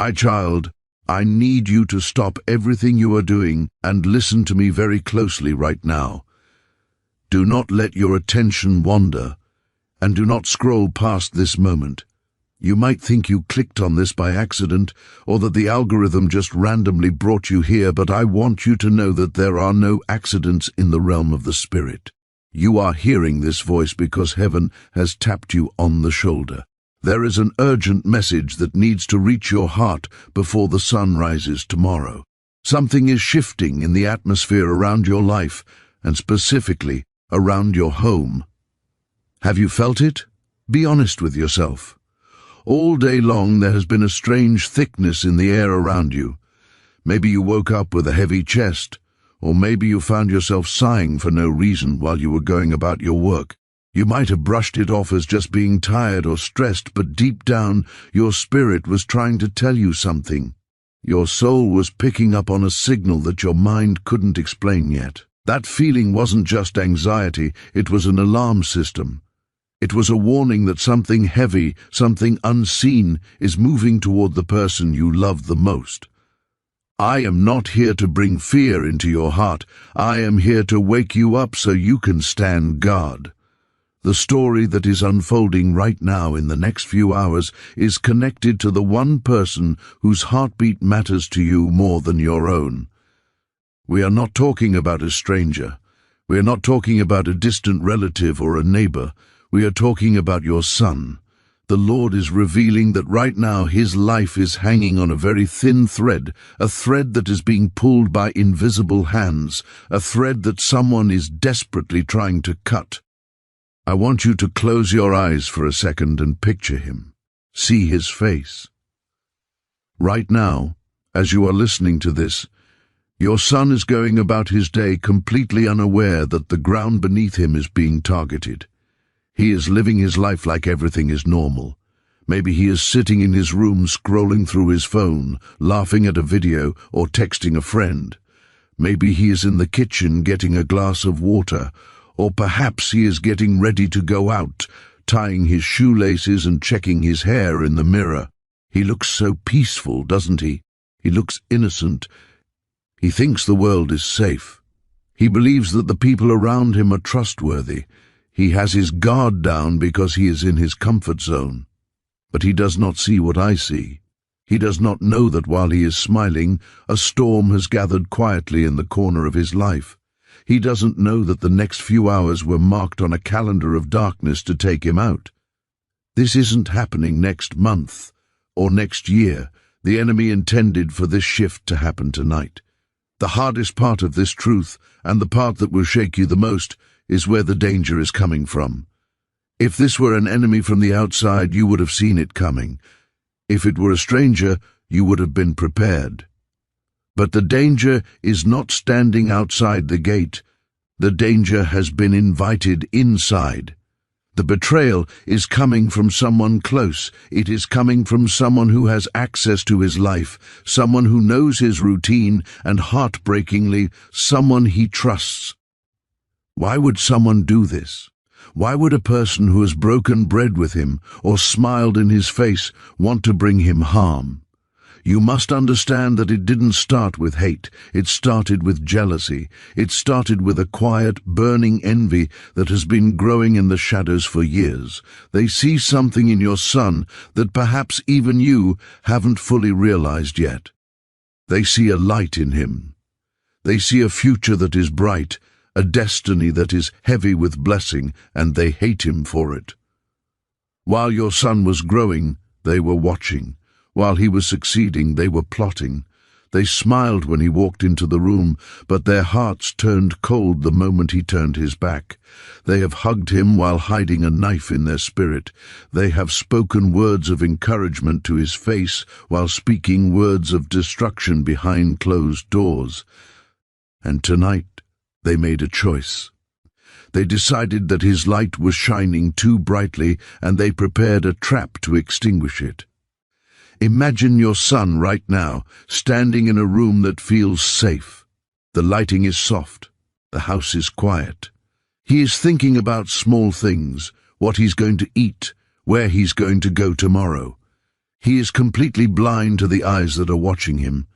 My child, I need you to stop everything you are doing and listen to me very closely right now. Do not let your attention wander, and do not scroll past this moment. You might think you clicked on this by accident, or that the algorithm just randomly brought you here, but I want you to know that there are no accidents in the realm of the spirit. You are hearing this voice because heaven has tapped you on the shoulder. There is an urgent message that needs to reach your heart before the sun rises tomorrow. Something is shifting in the atmosphere around your life, and specifically around your home. Have you felt it? Be honest with yourself. All day long there has been a strange thickness in the air around you. Maybe you woke up with a heavy chest, or maybe you found yourself sighing for no reason while you were going about your work. You might have brushed it off as just being tired or stressed, but deep down your spirit was trying to tell you something. Your soul was picking up on a signal that your mind couldn't explain yet. That feeling wasn't just anxiety, it was an alarm system. It was a warning that something heavy, something unseen, is moving toward the person you love the most. I am not here to bring fear into your heart. I am here to wake you up so you can stand guard. The story that is unfolding right now in the next few hours is connected to the one person whose heartbeat matters to you more than your own. We are not talking about a stranger. We are not talking about a distant relative or a neighbor. We are talking about your son. The Lord is revealing that right now his life is hanging on a very thin thread, a thread that is being pulled by invisible hands, a thread that someone is desperately trying to cut. I want you to close your eyes for a second and picture him. See his face. Right now, as you are listening to this, your son is going about his day completely unaware that the ground beneath him is being targeted. He is living his life like everything is normal. Maybe he is sitting in his room scrolling through his phone, laughing at a video or texting a friend. Maybe he is in the kitchen getting a glass of water, or perhaps he is getting ready to go out, tying his shoelaces and checking his hair in the mirror. He looks so peaceful, doesn't he? He looks innocent. He thinks the world is safe. He believes that the people around him are trustworthy. He has his guard down because he is in his comfort zone. But he does not see what I see. He does not know that while he is smiling, a storm has gathered quietly in the corner of his life. He doesn't know that the next few hours were marked on a calendar of darkness to take him out. This isn't happening next month or next year. The enemy intended for this shift to happen tonight. The hardest part of this truth, and the part that will shake you the most, is where the danger is coming from. If this were an enemy from the outside, you would have seen it coming. If it were a stranger, you would have been prepared. But the danger is not standing outside the gate. The danger has been invited inside. The betrayal is coming from someone close. It is coming from someone who has access to his life, someone who knows his routine, and heartbreakingly, someone he trusts. Why would someone do this? Why would a person who has broken bread with him or smiled in his face want to bring him harm? You must understand that it didn't start with hate. It started with jealousy. It started with a quiet, burning envy that has been growing in the shadows for years. They see something in your son that perhaps even you haven't fully realized yet. They see a light in him. They see a future that is bright, a destiny that is heavy with blessing, and they hate him for it. While your son was growing, they were watching. While he was succeeding, they were plotting. They smiled when he walked into the room, but their hearts turned cold the moment he turned his back. They have hugged him while hiding a knife in their spirit. They have spoken words of encouragement to his face while speaking words of destruction behind closed doors. And tonight, they made a choice. They decided that his light was shining too brightly, and they prepared a trap to extinguish it. Imagine your son right now, standing in a room that feels safe. The lighting is soft. The house is quiet. He is thinking about small things, what he's going to eat, where he's going to go tomorrow. He is completely blind to the eyes that are watching him.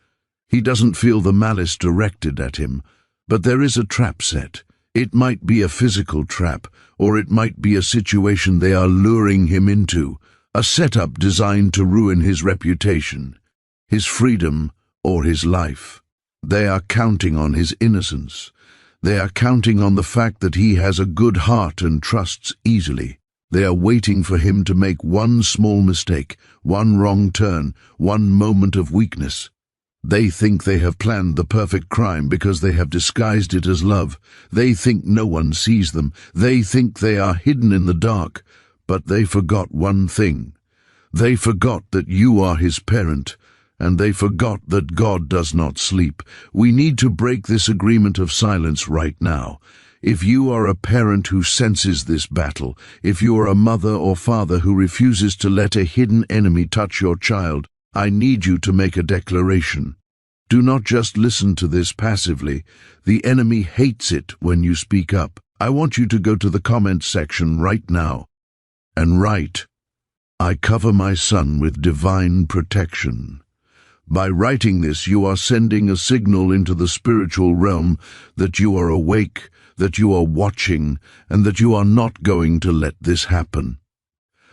He doesn't feel the malice directed at him, but there is a trap set. It might be a physical trap, or it might be a situation they are luring him into, a setup designed to ruin his reputation, his freedom, or his life. They are counting on his innocence. They are counting on the fact that he has a good heart and trusts easily. They are waiting for him to make one small mistake, one wrong turn, one moment of weakness. They think they have planned the perfect crime because they have disguised it as love. They think no one sees them. They think they are hidden in the dark. But they forgot one thing. They forgot that you are his parent, and they forgot that God does not sleep. We need to break this agreement of silence right now. If you are a parent who senses this battle, if you are a mother or father who refuses to let a hidden enemy touch your child, I need you to make a declaration. Do not just listen to this passively. The enemy hates it when you speak up. I want you to go to the comments section right now and write, "I cover my son with divine protection." By writing this, you are sending a signal into the spiritual realm that you are awake, that you are watching, and that you are not going to let this happen.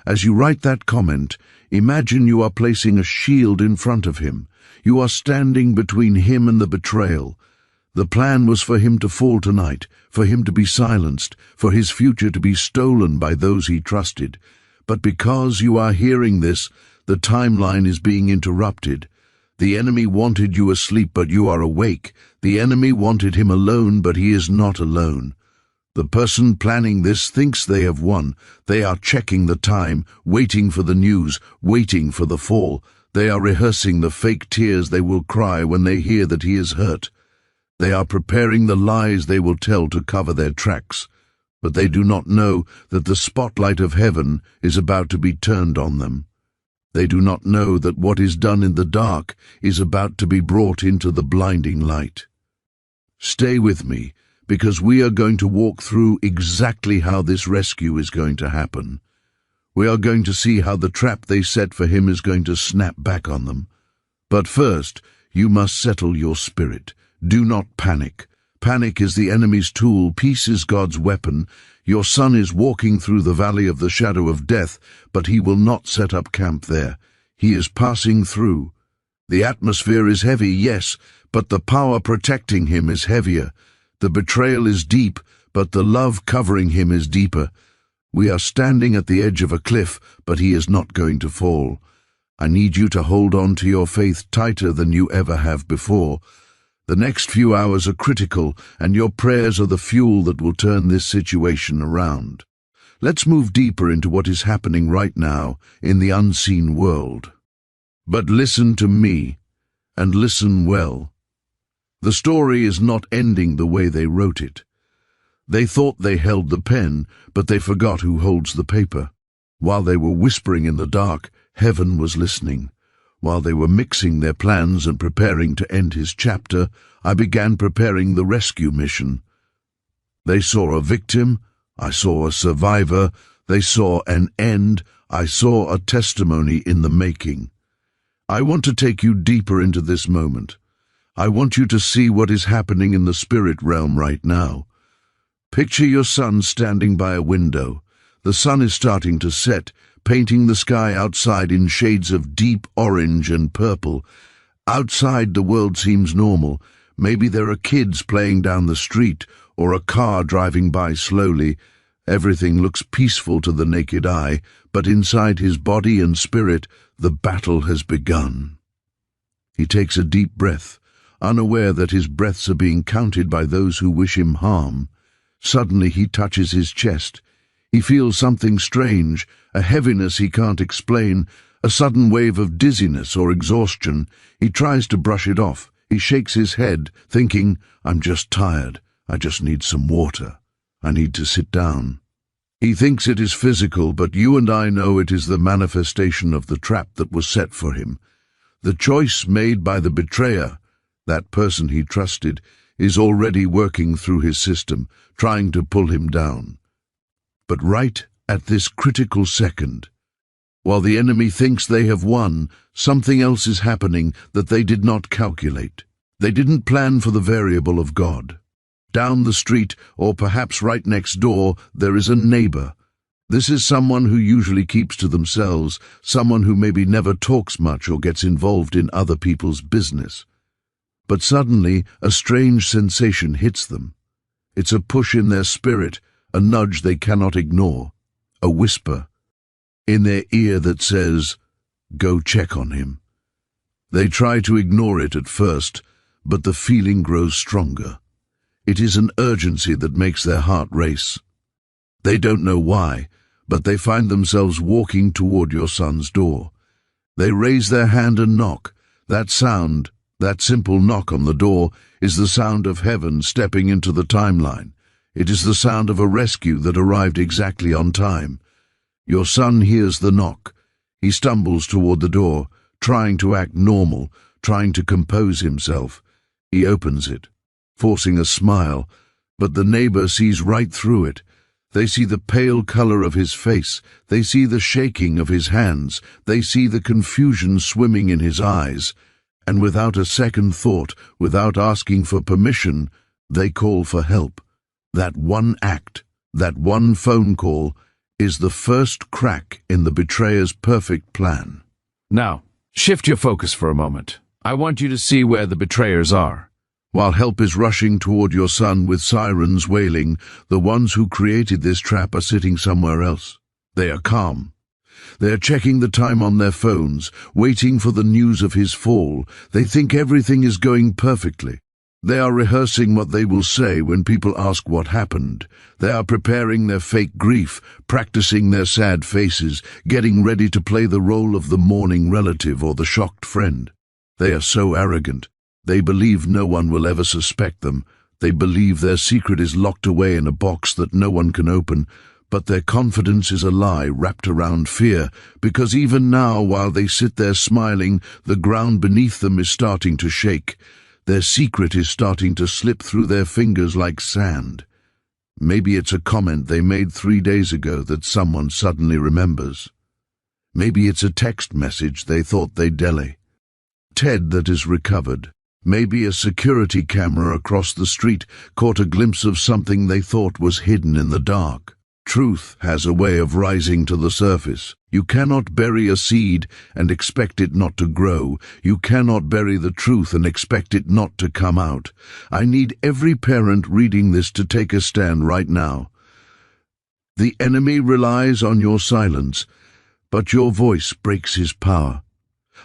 As you write that comment, imagine you are placing a shield in front of him. You are standing between him and the betrayal. The plan was for him to fall tonight, for him to be silenced, for his future to be stolen by those he trusted. But because you are hearing this, the timeline is being interrupted. The enemy wanted you asleep, but you are awake. The enemy wanted him alone, but he is not alone. The person planning this thinks they have won. They are checking the time, waiting for the news, waiting for the fall. They are rehearsing the fake tears they will cry when they hear that he is hurt. They are preparing the lies they will tell to cover their tracks. But they do not know that the spotlight of heaven is about to be turned on them. They do not know that what is done in the dark is about to be brought into the blinding light. Stay with me, because we are going to walk through exactly how this rescue is going to happen. We are going to see how the trap they set for him is going to snap back on them. But first, you must settle your spirit. Do not panic. Panic is the enemy's tool. Peace is God's weapon. Your son is walking through the valley of the shadow of death, but he will not set up camp there. He is passing through. The atmosphere is heavy, yes, but the power protecting him is heavier. The betrayal is deep, but the love covering him is deeper. We are standing at the edge of a cliff, but he is not going to fall. I need you to hold on to your faith tighter than you ever have before. The next few hours are critical, and your prayers are the fuel that will turn this situation around. Let's move deeper into what is happening right now in the unseen world. But listen to me, and listen well. The story is not ending the way they wrote it. They thought they held the pen, but they forgot who holds the paper. While they were whispering in the dark, heaven was listening. While they were mixing their plans and preparing to end his chapter, I began preparing the rescue mission. They saw a victim, I saw a survivor, they saw an end, I saw a testimony in the making. I want to take you deeper into this moment. I want you to see what is happening in the spirit realm right now. Picture your son standing by a window. The sun is starting to set, painting the sky outside in shades of deep orange and purple. Outside, the world seems normal. Maybe there are kids playing down the street, or a car driving by slowly. Everything looks peaceful to the naked eye, but inside his body and spirit, the battle has begun. He takes a deep breath, unaware that his breaths are being counted by those who wish him harm. Suddenly he touches his chest. He feels something strange, a heaviness he can't explain, a sudden wave of dizziness or exhaustion. He tries to brush it off. He shakes his head, thinking, "I'm just tired. I just need some water. I need to sit down." He thinks it is physical, but you and I know it is the manifestation of the trap that was set for him. The choice made by the betrayer, that person he trusted, is already working through his system, trying to pull him down. But right at this critical second, While the enemy thinks they have won, something else is happening that they did not calculate. They didn't plan for the variable of God. Down the street, or perhaps right next door, there is a neighbor. This is someone who usually keeps to themselves, someone who maybe never talks much or gets involved in other people's business. But suddenly, a strange sensation hits them. It's a push in their spirit, a nudge they cannot ignore, a whisper in their ear that says, "Go check on him." They try to ignore it at first, but the feeling grows stronger. It is an urgency that makes their heart race. They don't know why, but they find themselves walking toward your son's door. They raise their hand and knock. That sound, that simple knock on the door, is the sound of heaven stepping into the timeline. It is the sound of a rescue that arrived exactly on time. Your son hears the knock. He stumbles toward the door, trying to act normal, trying to compose himself. He opens it, forcing a smile, but the neighbor sees right through it. They see the pale color of his face. They see the shaking of his hands. They see the confusion swimming in his eyes. And without a second thought, without asking for permission, they call for help. That one act, that one phone call, is the first crack in the betrayer's perfect plan. Now, shift your focus for a moment. I want you to see where the betrayers are. While help is rushing toward your son with sirens wailing, the ones who created this trap are sitting somewhere else. They are calm. They are checking the time on their phones, waiting for the news of his fall. They think everything is going perfectly. They are rehearsing what they will say when people ask what happened. They are preparing their fake grief, practicing their sad faces, getting ready to play the role of the mourning relative or the shocked friend. They are so arrogant. They believe no one will ever suspect them. They believe their secret is locked away in a box that no one can open. But their confidence is a lie wrapped around fear, because even now, while they sit there smiling, the ground beneath them is starting to shake. Their secret is starting to slip through their fingers like sand. Maybe it's a comment they made 3 days ago that someone suddenly remembers. Maybe it's a text message they thought they'd delete. Ted that is recovered. Maybe a security camera across the street caught a glimpse of something they thought was hidden in the dark. Truth has a way of rising to the surface. You cannot bury a seed and expect it not to grow. You cannot bury the truth and expect it not to come out. I need every parent reading this to take a stand right now. The enemy relies on your silence, but your voice breaks his power.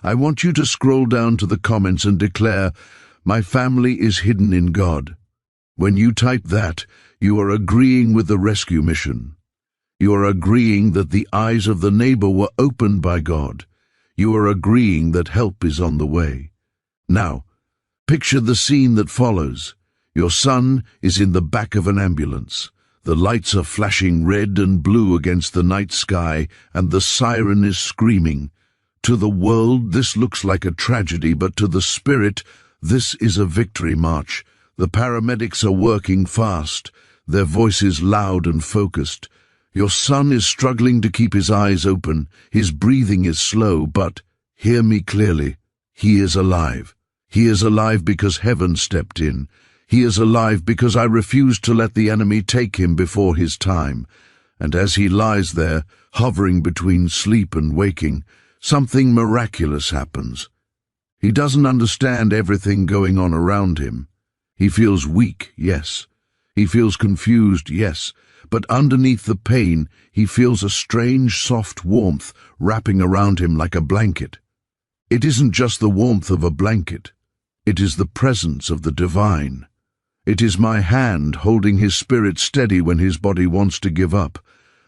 I want you to scroll down to the comments and declare, "My family is hidden in God." When you type that, you are agreeing with the rescue mission. You are agreeing that the eyes of the neighbor were opened by God. You are agreeing that help is on the way. Now, picture the scene that follows. Your son is in the back of an ambulance. The lights are flashing red and blue against the night sky, and the siren is screaming. To the world, this looks like a tragedy, but to the spirit, this is a victory march. The paramedics are working fast, their voices loud and focused. Your son is struggling to keep his eyes open. His breathing is slow, but, hear me clearly, he is alive. He is alive because heaven stepped in. He is alive because I refused to let the enemy take him before his time. And as he lies there, hovering between sleep and waking, something miraculous happens. He doesn't understand everything going on around him. He feels weak, yes. He feels confused, yes. But underneath the pain, he feels a strange, soft warmth wrapping around him like a blanket. It isn't just the warmth of a blanket. It is the presence of the divine. It is my hand holding his spirit steady when his body wants to give up.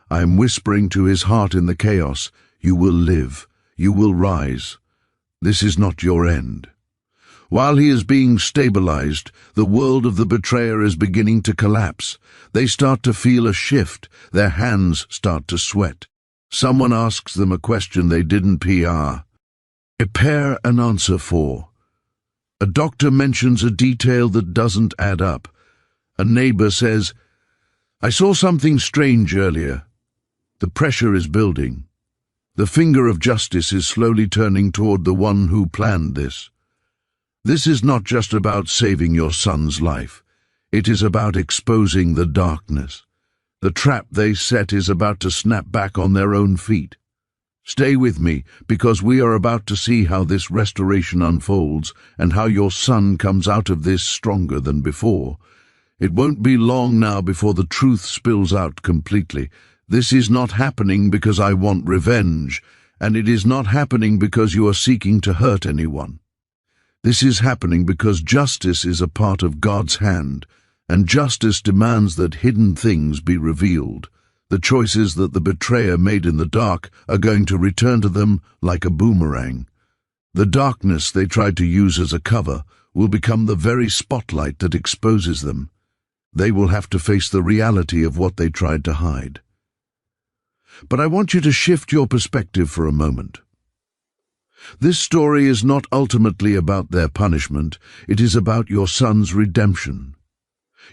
I am whispering to his heart in the chaos, "You will live. You will rise. This is not your end." While he is being stabilized, the world of the betrayer is beginning to collapse. They start to feel a shift. Their hands start to sweat. Someone asks them a question they didn't prepare an answer for. A doctor mentions a detail that doesn't add up. A neighbor says, "I saw something strange earlier." The pressure is building. The finger of justice is slowly turning toward the one who planned this. This is not just about saving your son's life. It is about exposing the darkness. The trap they set is about to snap back on their own feet. Stay with me, because we are about to see how this restoration unfolds and how your son comes out of this stronger than before. It won't be long now before the truth spills out completely. This is not happening because I want revenge, and it is not happening because you are seeking to hurt anyone. This is happening because justice is a part of God's hand, and justice demands that hidden things be revealed. The choices that the betrayer made in the dark are going to return to them like a boomerang. The darkness they tried to use as a cover will become the very spotlight that exposes them. They will have to face the reality of what they tried to hide. But I want you to shift your perspective for a moment. This story is not ultimately about their punishment. It is about your son's redemption.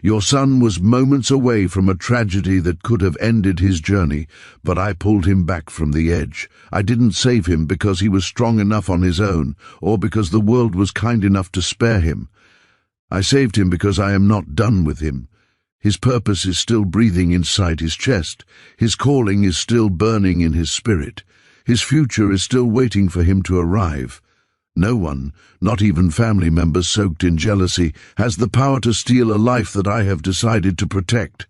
Your son was moments away from a tragedy that could have ended his journey, but I pulled him back from the edge. I didn't save him because he was strong enough on his own, or because the world was kind enough to spare him. I saved him because I am not done with him. His purpose is still breathing inside his chest. His calling is still burning in his spirit. His future is still waiting for him to arrive. No one, not even family members soaked in jealousy, has the power to steal a life that I have decided to protect.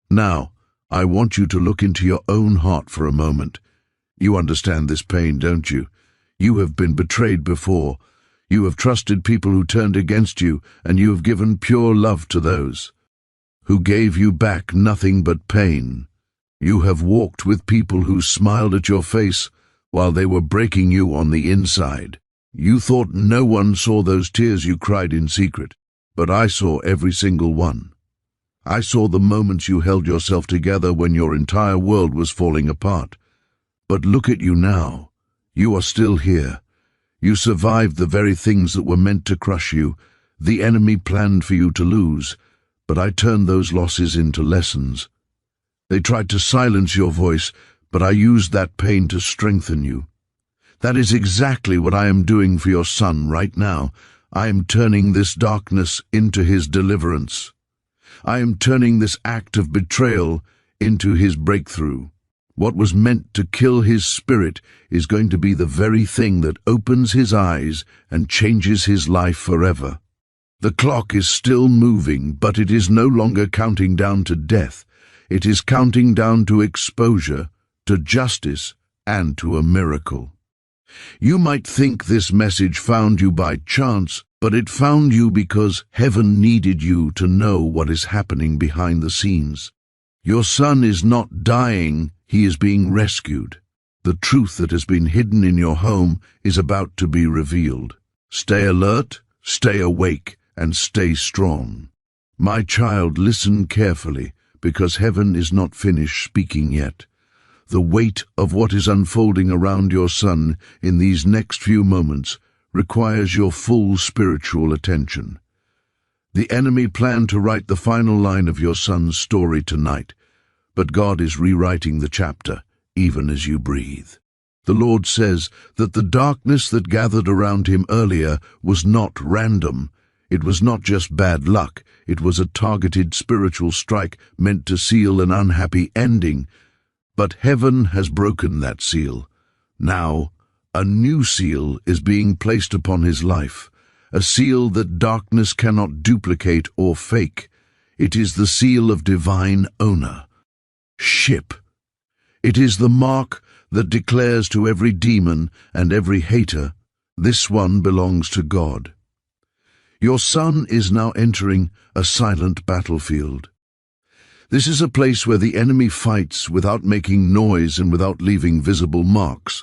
Now, I want you to look into your own heart for a moment. You understand this pain, don't you? You have been betrayed before. You have trusted people who turned against you, and you have given pure love to those who gave you back nothing but pain. You have walked with people who smiled at your face while they were breaking you on the inside. You thought no one saw those tears you cried in secret, but I saw every single one. I saw the moments you held yourself together when your entire world was falling apart. But look at you now. You are still here. You survived the very things that were meant to crush you. The enemy planned for you to lose, but I turned those losses into lessons. They tried to silence your voice, but I used that pain to strengthen you. That is exactly what I am doing for your son right now. I am turning this darkness into his deliverance. I am turning this act of betrayal into his breakthrough. What was meant to kill his spirit is going to be the very thing that opens his eyes and changes his life forever. The clock is still moving, but it is no longer counting down to death. It is counting down to exposure, to justice, and to a miracle. You might think this message found you by chance, but it found you because heaven needed you to know what is happening behind the scenes. Your son is not dying, he is being rescued. The truth that has been hidden in your home is about to be revealed. Stay alert, stay awake, and stay strong. My child, listen carefully, because heaven is not finished speaking yet. The weight of what is unfolding around your son in these next few moments requires your full spiritual attention. The enemy planned to write the final line of your son's story tonight, but God is rewriting the chapter, even as you breathe. The Lord says that the darkness that gathered around him earlier was not random. It was not just bad luck. It was a targeted spiritual strike meant to seal an unhappy ending. But heaven has broken that seal. Now, a new seal is being placed upon his life, a seal that darkness cannot duplicate or fake. It is the seal of divine ownership. It is the mark that declares to every demon and every hater, this one belongs to God. Your son is now entering a silent battlefield. This is a place where the enemy fights without making noise and without leaving visible marks.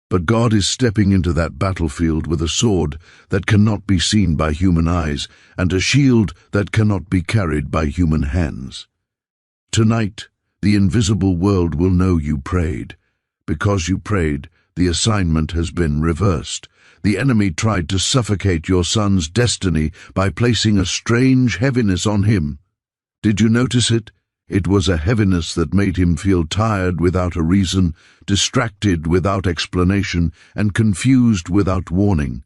But God is stepping into that battlefield with a sword that cannot be seen by human eyes and a shield that cannot be carried by human hands. Tonight, the invisible world will know you prayed. Because you prayed, the assignment has been reversed. The enemy tried to suffocate your son's destiny by placing a strange heaviness on him. Did you notice it? It was a heaviness that made him feel tired without a reason, distracted without explanation, and confused without warning.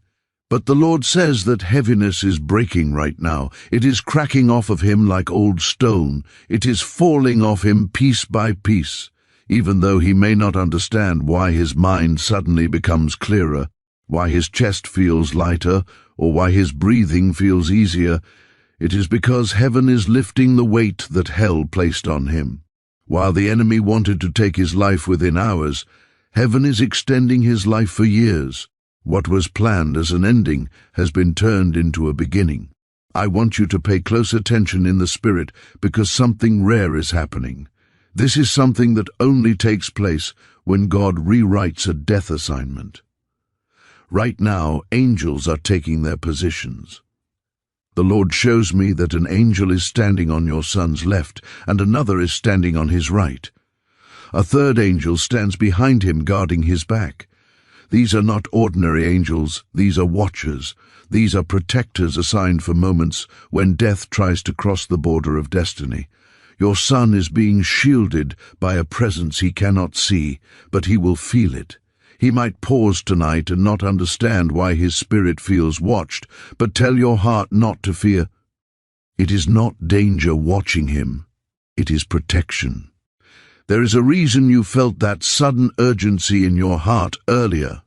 But the Lord says that heaviness is breaking right now. It is cracking off of him like old stone. It is falling off him piece by piece. Even though he may not understand why his mind suddenly becomes clearer, why his chest feels lighter, or why his breathing feels easier, it is because heaven is lifting the weight that hell placed on him. While the enemy wanted to take his life within hours, heaven is extending his life for years. What was planned as an ending has been turned into a beginning. I want you to pay close attention in the spirit because something rare is happening. This is something that only takes place when God rewrites a death assignment. Right now, angels are taking their positions. The Lord shows me that an angel is standing on your son's left and another is standing on his right. A third angel stands behind him guarding his back. These are not ordinary angels, these are watchers. These are protectors assigned for moments when death tries to cross the border of destiny. Your son is being shielded by a presence he cannot see, but he will feel it. He might pause tonight and not understand why his spirit feels watched, but tell your heart not to fear. It is not danger watching him, it is protection. There is a reason you felt that sudden urgency in your heart earlier.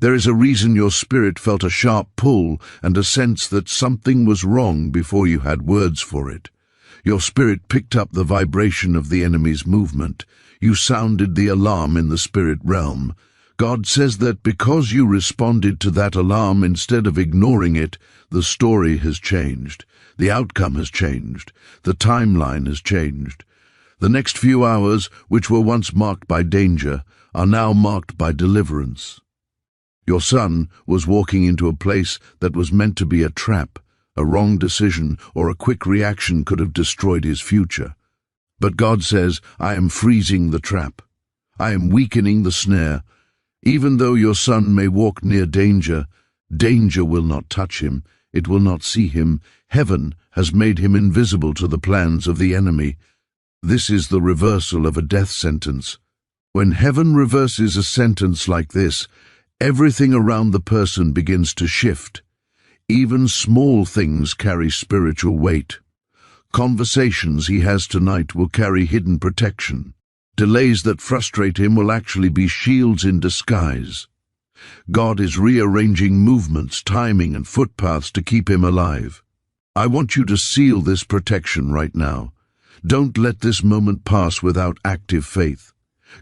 There is a reason your spirit felt a sharp pull and a sense that something was wrong before you had words for it. Your spirit picked up the vibration of the enemy's movement. You sounded the alarm in the spirit realm. God says that because you responded to that alarm instead of ignoring it, the story has changed. The outcome has changed. The timeline has changed. The next few hours, which were once marked by danger, are now marked by deliverance. Your son was walking into a place that was meant to be a trap. A wrong decision or a quick reaction could have destroyed his future. But God says, I am freezing the trap. I am weakening the snare. Even though your son may walk near danger, danger will not touch him. It will not see him. Heaven has made him invisible to the plans of the enemy. This is the reversal of a death sentence. When heaven reverses a sentence like this, everything around the person begins to shift. Even small things carry spiritual weight. Conversations he has tonight will carry hidden protection. Delays that frustrate him will actually be shields in disguise. God is rearranging movements, timing, and footpaths to keep him alive. I want you to seal this protection right now. Don't let this moment pass without active faith.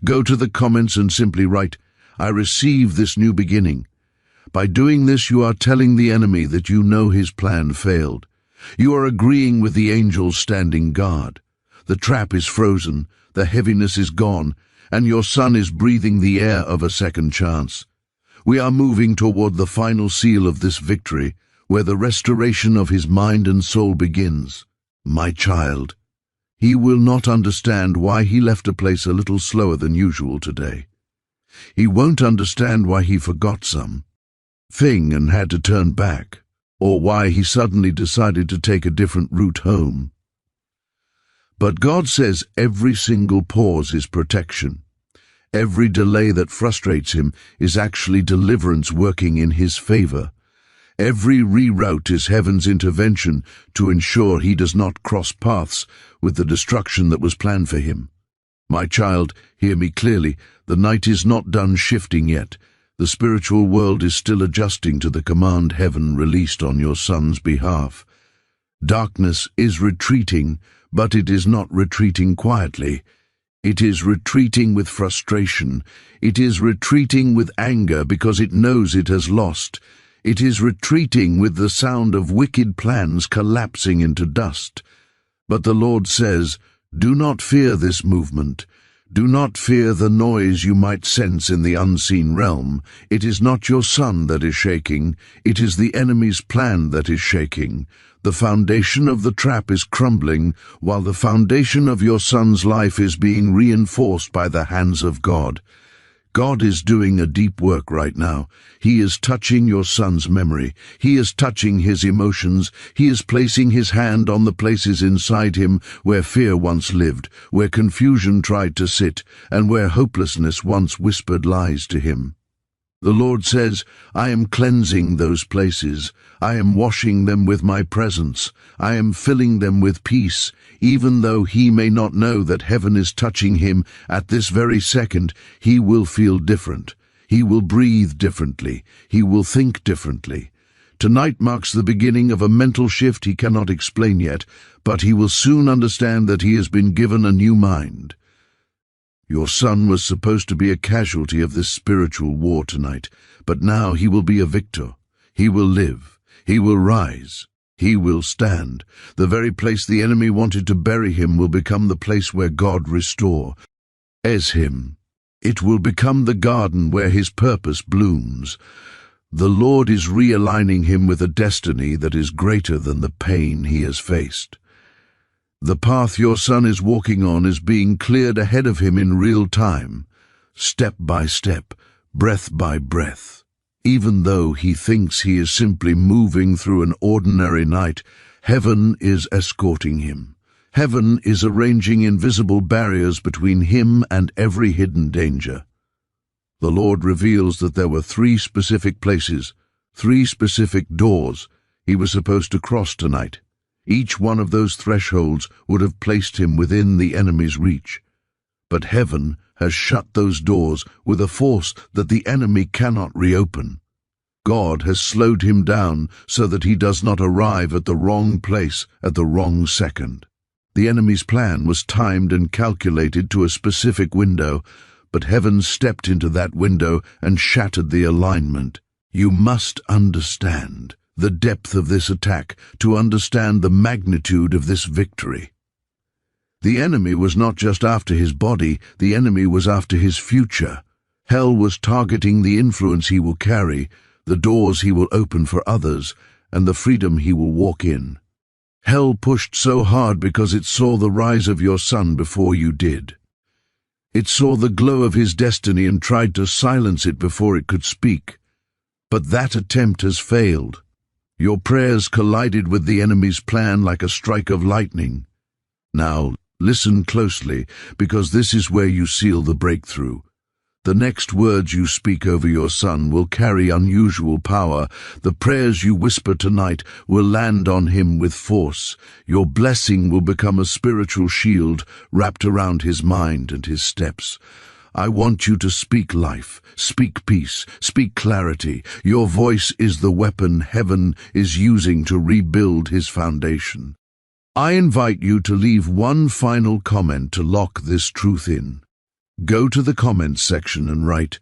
Go to the comments and simply write, I receive this new beginning. By doing this, you are telling the enemy that you know his plan failed. You are agreeing with the angels standing guard. The trap is frozen, the heaviness is gone, and your son is breathing the air of a second chance. We are moving toward the final seal of this victory, where the restoration of his mind and soul begins. My child, he will not understand why he left a place a little slower than usual today. He won't understand why he forgot something and had to turn back, or why he suddenly decided to take a different route home. But God says every single pause is protection. Every delay that frustrates him is actually deliverance working in his favor. Every reroute is heaven's intervention to ensure he does not cross paths with the destruction that was planned for him. My child, hear me clearly. The night is not done shifting yet. The spiritual world is still adjusting to the command heaven released on your son's behalf. Darkness is retreating, but it is not retreating quietly. It is retreating with frustration. It is retreating with anger because it knows it has lost. It is retreating with the sound of wicked plans collapsing into dust. But the Lord says, do not fear this movement. Do not fear the noise you might sense in the unseen realm. It is not your son that is shaking. It is the enemy's plan that is shaking. The foundation of the trap is crumbling, while the foundation of your son's life is being reinforced by the hands of God. God is doing a deep work right now. He is touching your son's memory. He is touching his emotions. He is placing his hand on the places inside him where fear once lived, where confusion tried to sit, and where hopelessness once whispered lies to him. The Lord says, I am cleansing those places. I am washing them with my presence. I am filling them with peace. Even though he may not know that heaven is touching him at this very second, he will feel different. He will breathe differently. He will think differently. Tonight marks the beginning of a mental shift he cannot explain yet, but he will soon understand that he has been given a new mind. Your son was supposed to be a casualty of this spiritual war tonight, but now he will be a victor. He will live. He will rise. He will stand. The very place the enemy wanted to bury him will become the place where God restores him. It will become the garden where his purpose blooms. The Lord is realigning him with a destiny that is greater than the pain he has faced. The path your son is walking on is being cleared ahead of him in real time, step by step, breath by breath. Even though he thinks he is simply moving through an ordinary night, heaven is escorting him. Heaven is arranging invisible barriers between him and every hidden danger. The Lord reveals that there were 3 specific places, 3 specific doors he was supposed to cross tonight. Each one of those thresholds would have placed him within the enemy's reach. But heaven has shut those doors with a force that the enemy cannot reopen. God has slowed him down so that he does not arrive at the wrong place at the wrong second. The enemy's plan was timed and calculated to a specific window, but heaven stepped into that window and shattered the alignment. You must understand the depth of this attack to understand the magnitude of this victory. The enemy was not just after his body, the enemy was after his future. Hell was targeting the influence he will carry, the doors he will open for others, and the freedom he will walk in. Hell pushed so hard because it saw the rise of your son before you did. It saw the glow of his destiny and tried to silence it before it could speak. But that attempt has failed. Your prayers collided with the enemy's plan like a strike of lightning. Now, listen closely, because this is where you seal the breakthrough. The next words you speak over your son will carry unusual power. The prayers you whisper tonight will land on him with force. Your blessing will become a spiritual shield wrapped around his mind and his steps. I want you to speak life, speak peace, speak clarity. Your voice is the weapon heaven is using to rebuild his foundation. I invite you to leave one final comment to lock this truth in. Go to the comments section and write,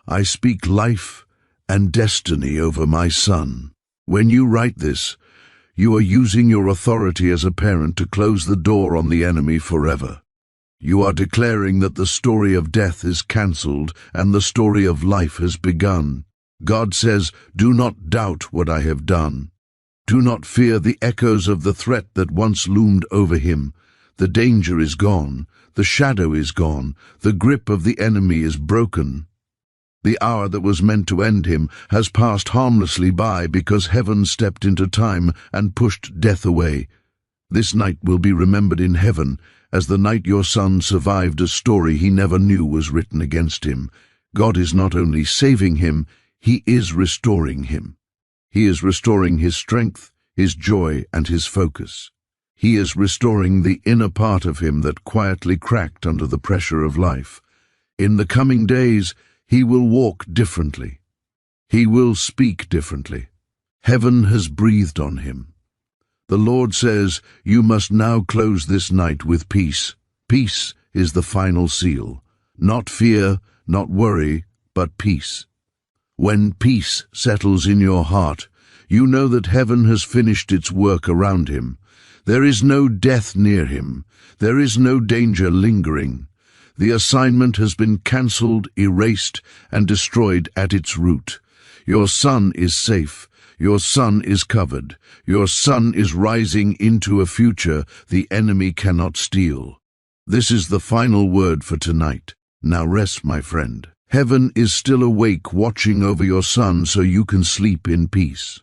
I speak life and destiny over my son. When you write this, you are using your authority as a parent to close the door on the enemy forever. You are declaring that the story of death is cancelled and the story of life has begun. God says, do not doubt what I have done. Do not fear the echoes of the threat that once loomed over him. The danger is gone. The shadow is gone. The grip of the enemy is broken. The hour that was meant to end him has passed harmlessly by because heaven stepped into time and pushed death away. This night will be remembered in heaven as the night your son survived a story he never knew was written against him. God is not only saving him, he is restoring him. He is restoring his strength, his joy, and his focus. He is restoring the inner part of him that quietly cracked under the pressure of life. In the coming days, he will walk differently. He will speak differently. Heaven has breathed on him. The Lord says, you must now close this night with peace. Peace is the final seal. Not fear, not worry, but peace. When peace settles in your heart, you know that heaven has finished its work around him. There is no death near him. There is no danger lingering. The assignment has been cancelled, erased, and destroyed at its root. Your son is safe. Your son is covered. Your son is rising into a future the enemy cannot steal. This is the final word for tonight. Now rest, my friend. Heaven is still awake watching over your son so you can sleep in peace.